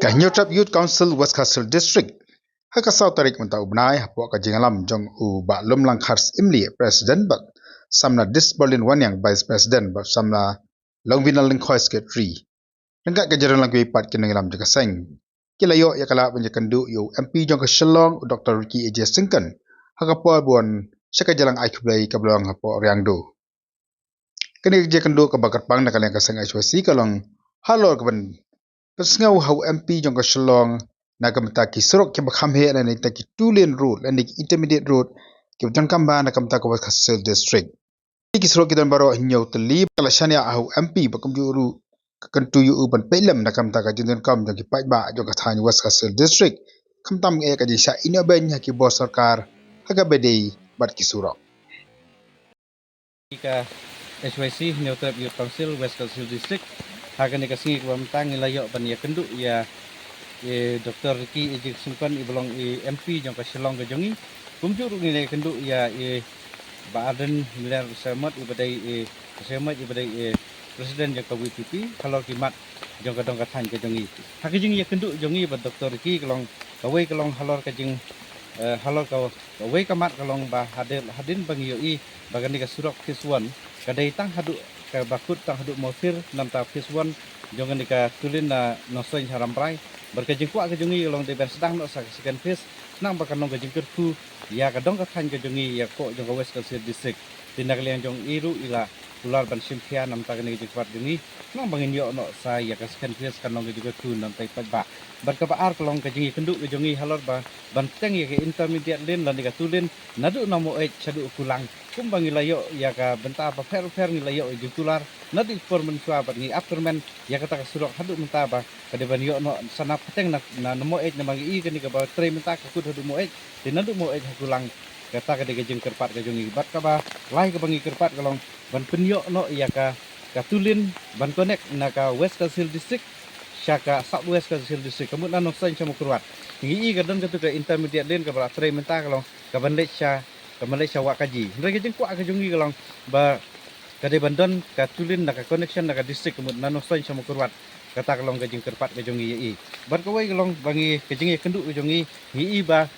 Kahnyotap Youth Council West Castle District. Hakasau tarik mentau benai hapok kajingalam jong u bak lum lang khars imli Presiden bak samna dis Berlin wan yang Vice President bak samna longvinal lingkhoi secretary. Lenggak kejaran lagi pat kinengalam jaga seng. Kilayo ya kala penjakandu yu MP jong ke Shillong Dr. Ricky AJ Singkan. Hakapol buan syakajalang aiklai kablong hapok riangdo. Kini kejakandu kebakat pang nakal yang kaseng aiswasi kalong halor keban pesngau hau MP jong ke Shillong na kamta ki sorok ke bakham he na ni taki two lane road and intermediate road ke jong kamba na kamta ko Castle district ki sorok kidan baro hinyau teli kala shania hau MP bakum juru kentu yu uban pelem na kamta ka jindon kam jong ki paiba jong ka thani West Castle district kamtam e ka jisha ina ben ki bos sarkar haga bedei bat ki sorok Ika SYC Neutrap Youth Council West Castle District hagan ni kasi kwamtang ilayo ban ya kendu ya Dr. Ricky Ejik Sungkan ibolong MP jong ka Shillong ka jongi kumjur ni kendu ya baaden milar semat ibadai semat ibadai Presiden jong ka WPP kalau kimat jong ka dong ka than ka jongi hakijing ya kendu jongi ba Dr. Ricky kalong kawai kalong halor ka jing halor kawai kamat kalong ba hadin bangiyo bagani ka surok phase 1 kadai tang hadu ka bakut tang hadu mofir nam ta phase 1 jongan ka tulin na nosoin harampai berkajing kuat ke jongi long de sedang no second phase nang bakan nong kajing kerku ya kadong ka than ke jongi ya ko jong West Castle district tindak liang jong iru ila ular ban simpia nam ta kani kajing kuat jongi nang bangin yo no sa ya ka second phase kan nong kajing kerku nam tai ba berkabar kelong kajing kendu ke jongi halor ba banteng ya ke intermediate lane lan ka tulin nadu namo chadu kulang kumbangi layo ya ka benta apa fer ni layo jutular nadi formen sua bat ni afterman ya kata surok hadu menta ba kadeban yo no sana pateng na namo na magi kani ka ba tre menta ka kud hadu mo dinadu mo hakulang kata ka jeng kerpat ka jongi bat ka ba lai ka bangi kerpat kalong ban penyo no ya ka tulin ban connect na ka West Castle district syaka South West Castle district kamu nano san sama kurwat ngi ka dan ka intermediate lane ka ba tre menta kalong ka ban ke Malaysia wak kaji. Mereka jeng kuat ke jongi kalong ba kade bandon ka tulin na ka connection na ka district kemud nano soin sama kurwat kata kalong ke jeng kerpat ke jongi yi. Bar kawai kalong bangi ke jeng kendu ke jongi yi ba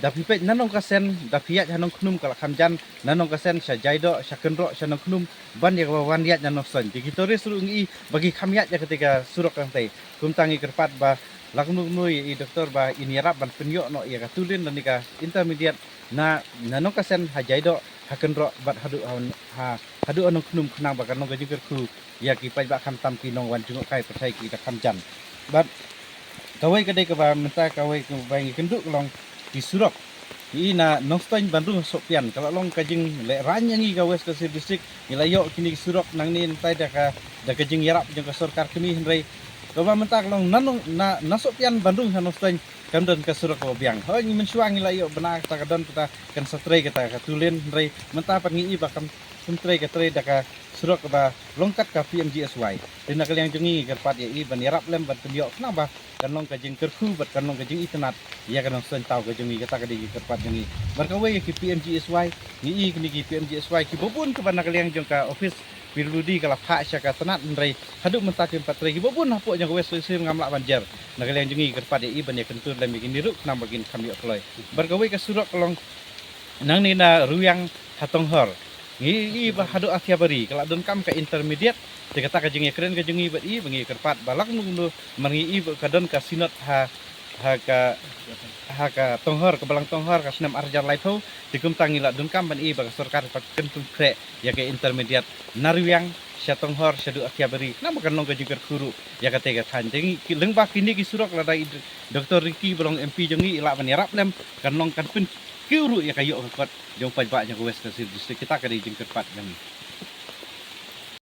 da pipet nanong kasen da piat hanong knum kala khamjan nanong kasen sya jaido sya kendro sya nong knum ban ya wan liat nanong soin. Digitoris lu ngi bagi khamyat ya ketika surok kang tai kumtangi kerpat ba laknu nui doktor ba ini rap ban penyo no ya ka tulin dan nika intermediate na nanong kasen hajaido hakendro bat hadu anong knum khnang ba kanong gajing kerku ya ki pai ba kham tam ki nong wan jungok kai persai ki ta khamjan bat kawai kadai ka ba menta kawai ku bangi kenduk long di surok ina nostan Bandung Sopian kalau long kajing le ranyangi ka West Castle district ilayo kini surok nang ni entai da kajing yarap jeng ka sarkar kini hendrai Kau mentak long nanong na Sopian Bandung hanostan kamdan ka surok ko biang ho ni mensuang ilayo benak ta kadon kita kan satre kita ka tulin hendrai menta pat ngi ba kam satre ka tre da ka surok ba longkat ka PMGSY dina kali yang jungi kerpat ya ban yarap lem ban penyo kenapa kan long kajing kerku bat kan long kajing itnat ya kan sen tau ka jungi kata ka di kerpat jungi berkawe ki PMGSY ni kini ki PMGSY ki bobun ke ban kali yang jong ka office Pirludi kalau hak syaka tenat ndrai haduk mentakin patre gi bobun hapuk yang West Castle ngamlak banjar nak yang jungi kerpat ya ban ya kentur lem begini ruk nam bagin kami okloi berkawe ka surok long nang ni na ruyang hatong hor ngi ba hadu atiabari kalau don kam ka intermediate dikata ka jengi keren ka jengi bat i bangi kerpat balak nunggu mangi i ka don ka sinot ha ka tonghor ke balang tonghor ka senam arjar laitho dikum tangila don kam ban i ba sarkar pat kentum kre ya ka intermediate naruyang sya tonghor sya du atiabari nama kan nong ka jingker kuru ya ka tega than jengi leng ba kini ki surok la Dr. Ricky bolong MP jengi ila ban yarap lem kan nong kan pun kiuru ya kayo ka kot jong pajba nya West Castle district kita ka di jingker pat jengi